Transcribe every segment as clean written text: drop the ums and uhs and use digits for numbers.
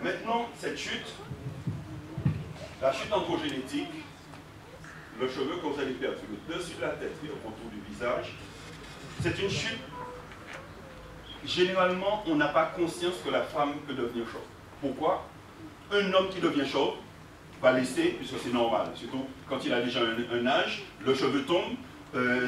Maintenant, cette chute, la chute androgénétique, le cheveu que vous allez perdre sur le dessus de la tête et au contour du visage, c'est une chute. Généralement, on n'a pas conscience que la femme peut devenir chauve. Pourquoi? Un homme qui devient chauve va laisser, puisque c'est normal, surtout quand il a déjà un âge, le cheveu tombe,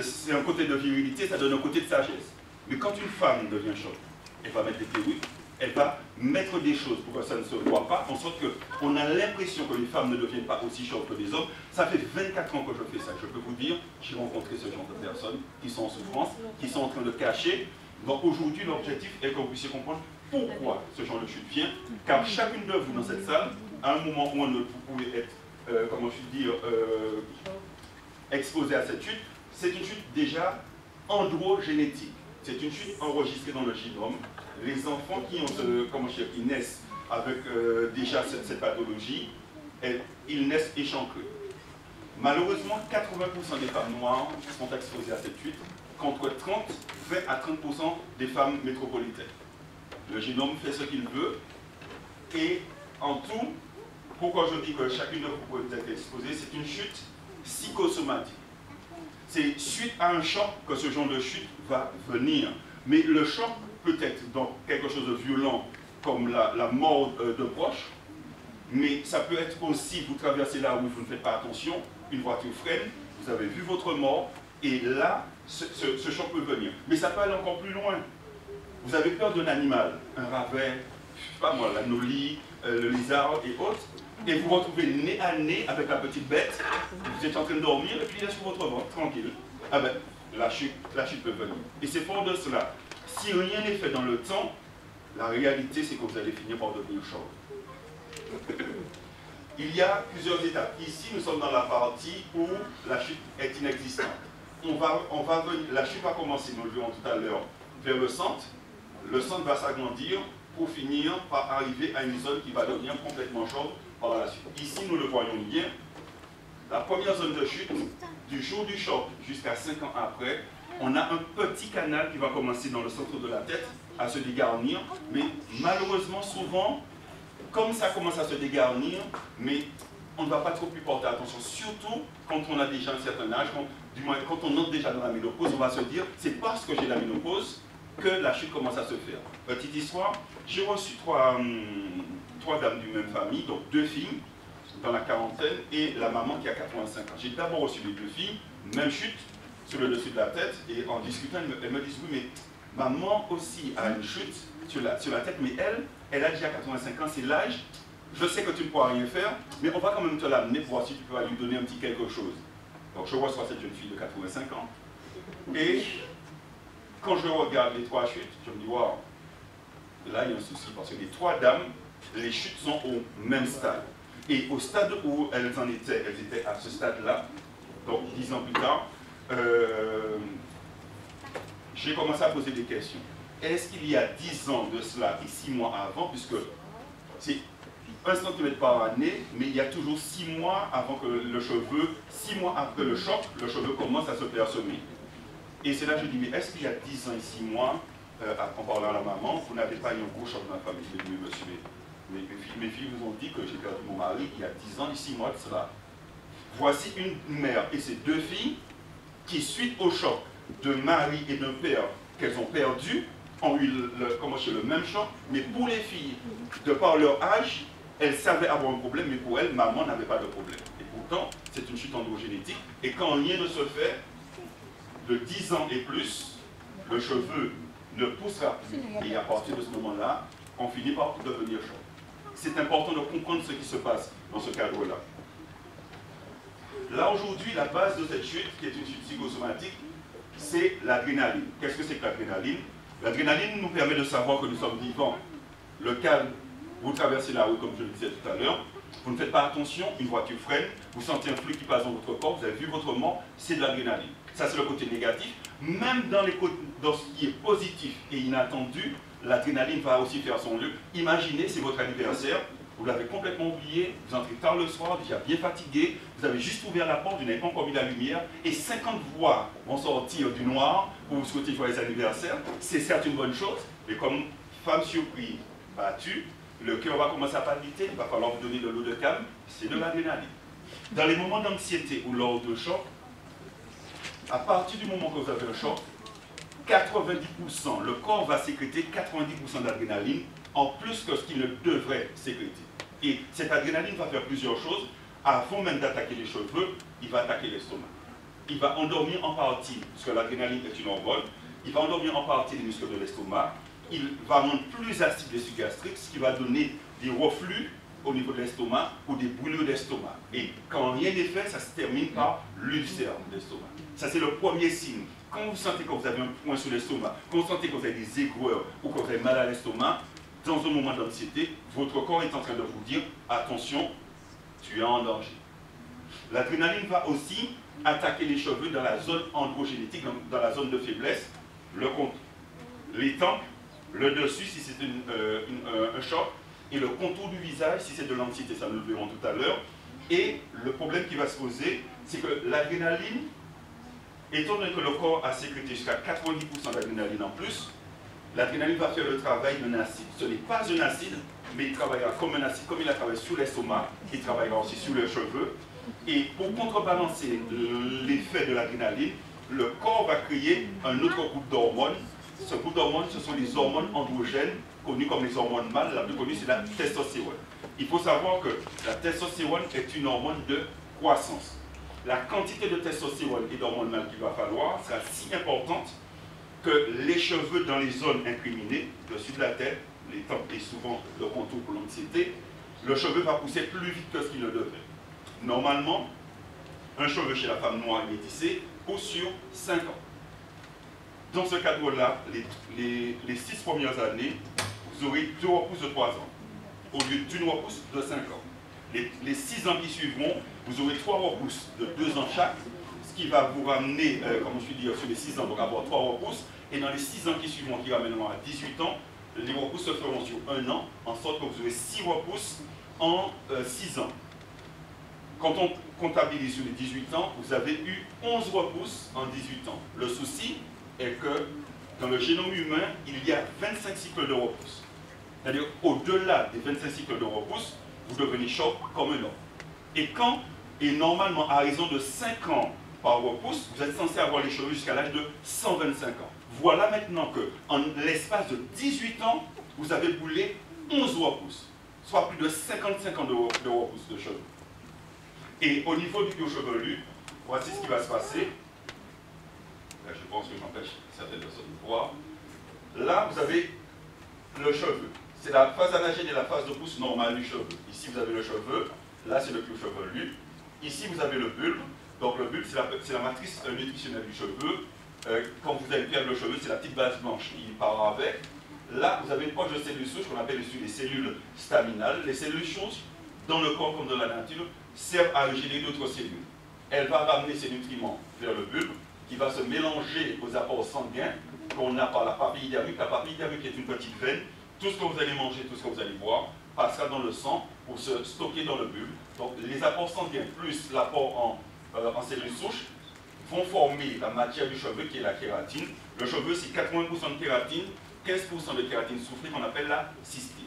c'est un côté de virilité, ça donne un côté de sagesse. Mais quand une femme devient chauve, elle va mettre des perruques, elle va mettre des choses pour que ça ne se voit pas, en sorte qu'on a l'impression que les femmes ne deviennent pas aussi chauves que les hommes. Ça fait 24 ans que je fais ça. Je peux vous dire, j'ai rencontré ce genre de personnes qui sont en souffrance, qui sont en train de cacher. Donc aujourd'hui, l'objectif est que vous puissiez comprendre pourquoi ce genre de chute vient, car chacune de vous dans cette salle, à un moment où vous pouvez être, comment je dis, exposé à cette chute, c'est une chute déjà androgénétique. C'est une chute enregistrée dans le génome. Les enfants qui naissent avec déjà cette pathologie, ils naissent échancrés. Malheureusement, 80% des femmes noires sont exposées à cette chute, contre 20 à 30% des femmes métropolitaines. Le génome fait ce qu'il veut, et en tout, pourquoi je dis que chacune de vous peut être exposée, c'est une chute psychosomatique. C'est suite à un choc que ce genre de chute va venir. Mais le choc peut être dans quelque chose de violent, comme la mort de proches, mais ça peut être aussi, vous traversez là où vous ne faites pas attention, une voiture freine, vous avez vu votre mort, et là, ce choc peut venir. Mais ça peut aller encore plus loin. Vous avez peur d'un animal, un ravin, je ne sais pas moi, la nolie, le lézard et autres, et vous vous retrouvez nez à nez avec la petite bête, vous êtes en train de dormir, et puis il est sur votre ventre, tranquille. Ah ben, la chute peut venir. Et c'est fort de cela. Si rien n'est fait dans le temps, la réalité c'est que vous allez finir par devenir chauve. Il y a plusieurs étapes. Ici, nous sommes dans la partie où la chute est inexistante. La chute va commencer, nous le verrons tout à l'heure, vers le centre. Le centre va s'agrandir pour finir par arriver à une zone qui va devenir complètement chaude par la suite. Ici, nous le voyons bien. La première zone de chute, du jour du choc jusqu'à 5 ans après, on a un petit canal qui va commencer dans le centre de la tête à se dégarnir, mais malheureusement, souvent, comme ça commence à se dégarnir, mais on ne va pas trop plus porter attention, surtout quand on a déjà un certain âge, du moins quand on entre déjà dans la ménopause, on va se dire, c'est parce que j'ai la ménopause que la chute commence à se faire. Petite histoire, j'ai reçu trois dames d'une même famille, donc 2 filles, dans la quarantaine, et la maman qui a 85 ans. J'ai d'abord reçu les 2 filles, même chute, sur le dessus de la tête, et en discutant, elles me disent, oui, mais maman aussi a une chute sur la tête, mais elle a déjà 85 ans, c'est l'âge, je sais que tu ne pourras rien faire, mais on va quand même te l'amener pour voir si tu peux lui donner un petit quelque chose. Donc je reçois cette jeune fille de 85 ans, et quand je regarde les 3 chutes, je me dis, waouh, là il y a un souci, parce que les 3 dames, les chutes sont au même stade. Et au stade où elles étaient à ce stade-là, donc 10 ans plus tard, j'ai commencé à poser des questions. Est-ce qu'il y a 10 ans de cela et 6 mois avant, puisque c'est 1 cm par année, mais il y a toujours 6 mois avant que le cheveu, 6 mois après le choc, le cheveu commence à se clairsemer. Et c'est là que je dis, mais est-ce qu'il y a 10 ans et 6 mois, en parlant à la maman, vous n'avez pas eu un gros choc dans la famille? Je dis, oui, monsieur, mes filles vous ont dit que j'ai perdu mon mari il y a 10 ans et 6 mois de cela. Voici une mère et ses 2 filles qui, suite au choc de mari et de père qu'elles ont perdu, ont eu le même choc, mais pour les filles, de par leur âge, elles savaient avoir un problème, mais pour elles, maman n'avait pas de problème. Et pourtant, c'est une chute androgénétique, et quand rien ne se fait, de 10 ans et plus, le cheveu ne poussera plus, et à partir de ce moment-là, on finit par devenir chauve. C'est important de comprendre ce qui se passe dans ce cadre-là. Là, aujourd'hui, la base de cette chute, qui est une chute psychosomatique, c'est l'adrénaline. Qu'est-ce que c'est que l'adrénaline? L'adrénaline nous permet de savoir que nous sommes vivants. Le calme, vous traversez la route, comme je le disais tout à l'heure, vous ne faites pas attention, une voiture freine, vous sentez un flux qui passe dans votre corps, vous avez vu votre mort, c'est de l'adrénaline. Ça, c'est le côté négatif. Même dans ce qui est positif et inattendu, l'adrénaline va aussi faire son lieu. Imaginez, c'est votre anniversaire, vous l'avez complètement oublié, vous entrez tard le soir, déjà bien fatigué, vous avez juste ouvert la porte, vous n'avez pas encore mis la lumière, et 50 voix vont sortir du noir pour vous souhaiter joyeux anniversaire. C'est certes une bonne chose, mais comme femme surprise, battue, le cœur va commencer à palpiter, il va falloir vous donner de l'eau de calme, c'est de l'adrénaline. Dans les moments d'anxiété ou lors de choc, à partir du moment que vous avez un choc, 90%, le corps va sécréter 90% d'adrénaline en plus que ce qu'il ne devrait sécréter. Et cette adrénaline va faire plusieurs choses. Avant même d'attaquer les cheveux, il va attaquer l'estomac. Il va endormir en partie, parce que l'adrénaline est une hormone, il va endormir en partie les muscles de l'estomac, il va rendre plus acide les sucs gastriques, ce qui va donner des reflux au niveau de l'estomac ou des brûlures d'estomac. Et quand rien n'est fait, ça se termine par l'ulcère d'estomac. Ça, c'est le premier signe. Quand vous sentez que vous avez un point sur l'estomac, quand vous sentez que vous avez des aigreurs ou que vous avez mal à l'estomac, dans un moment d'anxiété, votre corps est en train de vous dire « Attention, tu es en danger ». L'adrénaline va aussi attaquer les cheveux dans la zone androgénétique, dans la zone de faiblesse, les tempes, le dessus si c'est un choc, et le contour du visage si c'est de l'anxiété, ça nous le verrons tout à l'heure. Et le problème qui va se poser, c'est que l'adrénaline, étant donné que le corps a sécrété jusqu'à 90% d'adrénaline en plus, l'adrénaline va faire le travail d'un acide. Ce n'est pas un acide, mais il travaillera comme un acide, comme il a travaillé sur l'estomac, il travaillera aussi sur les cheveux. Et pour contrebalancer l'effet de l'adrénaline, le corps va créer un autre groupe d'hormones. Ce groupe d'hormones, ce sont les hormones androgènes, connues comme les hormones mâles. La plus connue, c'est la testostérone. Il faut savoir que la testostérone est une hormone de croissance. La quantité de testostérone et d'hormones mâles qu'il va falloir sera si importante que les cheveux dans les zones incriminées, le dessus de la tête, les tempes et souvent le contour pour l'anxiété, le cheveu va pousser plus vite que ce qu'il ne devrait. Normalement, un cheveu chez la femme noire et métissée pousse sur 5 ans. Dans ce cadre-là, les 6 premières années, vous aurez 2 repousses de 3 ans, au lieu d'une repousse de 5 ans. Les 6 ans qui suivront, vous aurez 3 repousses de 2 ans chaque, ce qui va vous ramener, comme je suis dit, sur les 6 ans, donc avoir 3 repousses, et dans les 6 ans qui suivront, qui ramèneront à 18 ans, les repousses se feront sur 1 an, en sorte que vous aurez 6 repousses en 6 ans. Quand on comptabilise sur les 18 ans, vous avez eu 11 repousses en 18 ans. Le souci est que dans le génome humain, il y a 25 cycles de repousse. C'est-à-dire, au-delà des 25 cycles de repousse, vous devenez chauve comme un homme. Et normalement, à raison de 5 ans par repousse, vous êtes censé avoir les cheveux jusqu'à l'âge de 125 ans. Voilà maintenant que, en l'espace de 18 ans, vous avez boulé 11 repousses, soit plus de 55 ans de repousse de cheveux. Et au niveau du cuir chevelu, voici ce qui va se passer. Là, je pense que j'empêche certaines personnes de voir. Là, vous avez le cheveu. C'est la phase anagène et la phase de pousse normale du cheveu. Ici, vous avez le cheveu. Là, c'est le cuir chevelu. Ici, vous avez le bulbe. Donc, le bulbe, c'est la matrice nutritionnelle du cheveu. Quand vous allez perdre le cheveu, c'est la petite base blanche qui part avec. Là, vous avez une poche de cellules souches qu'on appelle les cellules staminales. Les cellules souches, dans le corps comme dans la nature, servent à régénérer d'autres cellules. Elle va ramener ces nutriments vers le bulbe, qui va se mélanger aux apports sanguins qu'on a par la papille hyaluronique. La papille hyaluronique est une petite veine. Tout ce que vous allez manger, tout ce que vous allez boire, passera dans le sang pour se stocker dans le bulbe. Donc les apports sanguins plus l'apport en cellules souches vont former la matière du cheveu qui est la kératine. Le cheveu, c'est 80% de kératine, 15% de kératine soufrée qu'on appelle la cystine.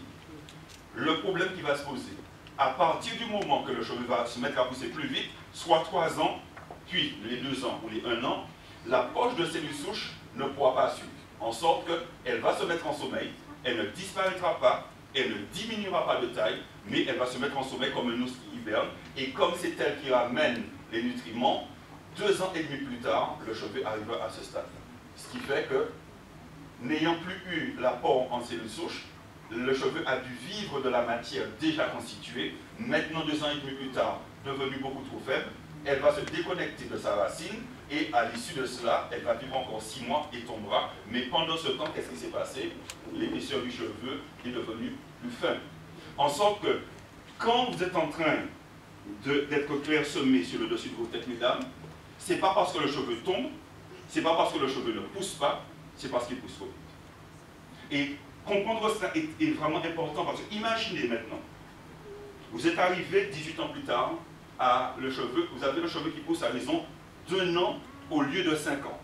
Le problème qui va se poser, à partir du moment que le cheveu va se mettre à pousser plus vite, soit 3 ans, puis les 2 ans ou les 1 an, la poche de cellules souches ne pourra pas suivre. En sorte qu'elle va se mettre en sommeil, elle ne disparaîtra pas, elle ne diminuera pas de taille, mais elle va se mettre en sommeil comme un ours qui hiberne. Et comme c'est elle qui ramène les nutriments, 2 ans et demi plus tard, le cheveu arrivera à ce stade-là. Ce qui fait que, n'ayant plus eu l'apport en cellules souches, le cheveu a dû vivre de la matière déjà constituée. Maintenant, 2 ans et demi plus tard, devenue beaucoup trop faible, elle va se déconnecter de sa racine et à l'issue de cela, elle va vivre encore 6 mois et tombera. Mais pendant ce temps, qu'est-ce qui s'est passé? L'épaisseur du cheveu est devenue plus fin. En sorte que quand vous êtes en train d'être clairsemé sur le dessus de vos têtes, mesdames, c'est pas parce que le cheveu tombe, c'est pas parce que le cheveu ne pousse pas, c'est parce qu'il pousse trop vite. Et comprendre cela est vraiment important parce que imaginez maintenant, vous êtes arrivé 18 ans plus tard à le cheveu, vous avez le cheveu qui pousse à raison d'1 an au lieu de 5 ans.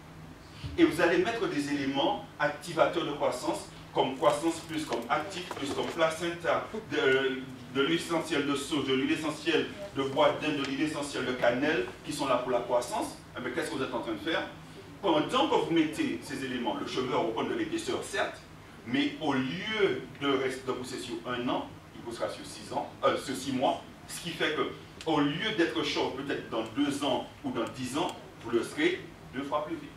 Et vous allez mettre des éléments activateurs de croissance comme croissance plus, comme actif plus, comme placenta, de l'huile essentielle de sauge, de l'huile essentielle de bois d'Inde, de l'huile essentielle de cannelle, qui sont là pour la croissance, mais qu'est-ce que vous êtes en train de faire? Pendant que vous mettez ces éléments, le cheveu va reprendre de l'épaisseur, certes, mais au lieu de pousser sur 1 an, il poussera sur 6 mois, ce qui fait que au lieu d'être chauve peut-être dans 2 ans ou dans 10 ans, vous le serez 2 fois plus vite.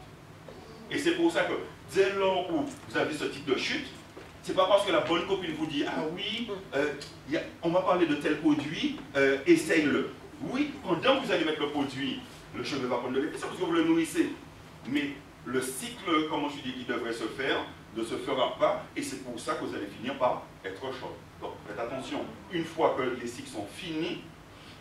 Et c'est pour ça que dès lors où vous avez ce type de chute, c'est pas parce que la bonne copine vous dit « Ah oui, on va parler de tel produit, essaye-le ». Oui, pendant que vous allez mettre le produit, le cheveu va prendre de l'épaisseur parce que vous le nourrissez. Mais le cycle, comment je dis, qui devrait se faire, ne se fera pas, et c'est pour ça que vous allez finir par être chauve. Donc faites attention, une fois que les cycles sont finis,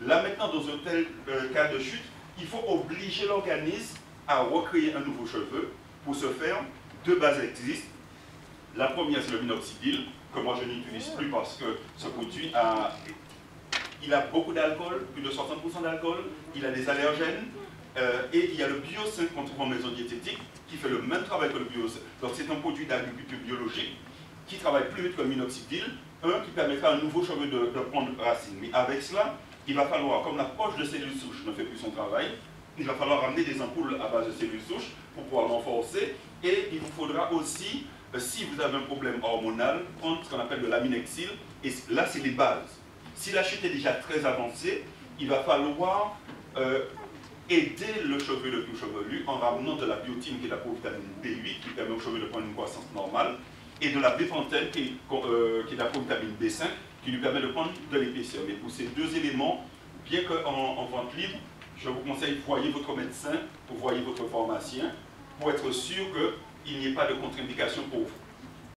là maintenant dans un tel cas de chute, il faut obliger l'organisme à recréer un nouveau cheveu. Pour ce faire, 2 bases existent. La première, c'est le minoxidil, que moi je n'utilise plus parce que ce produit il a beaucoup d'alcool, plus de 60% d'alcool, il a des allergènes, et il y a le Bio5 qu'on trouve en maison diététique, qui fait le même travail que le Bio5. Donc c'est un produit d'agriculture biologique, qui travaille plus vite que le minoxidil, qui permettra à un nouveau cheveu de prendre racine. Mais avec cela, il va falloir, comme la poche de cellules souches ne fait plus son travail, il va falloir ramener des ampoules à base de cellules souches pour pouvoir renforcer. Et il vous faudra aussi, si vous avez un problème hormonal, prendre ce qu'on appelle de l'aminexil. Et là, c'est les bases. Si la chute est déjà très avancée, il va falloir aider le cheveu le plus chevelu en ramenant de la biotine, qui est la provitamine B8, qui permet au cheveu de prendre une croissance normale, et de la bépantène, qui est la provitamine B5, qui lui permet de prendre de l'épaisseur. Mais pour ces 2 éléments, bien qu'en vente libre, je vous conseille, voyez votre médecin, ou voyez votre pharmacien, pour être sûr qu'il n'y ait pas de contre-indication pour vous.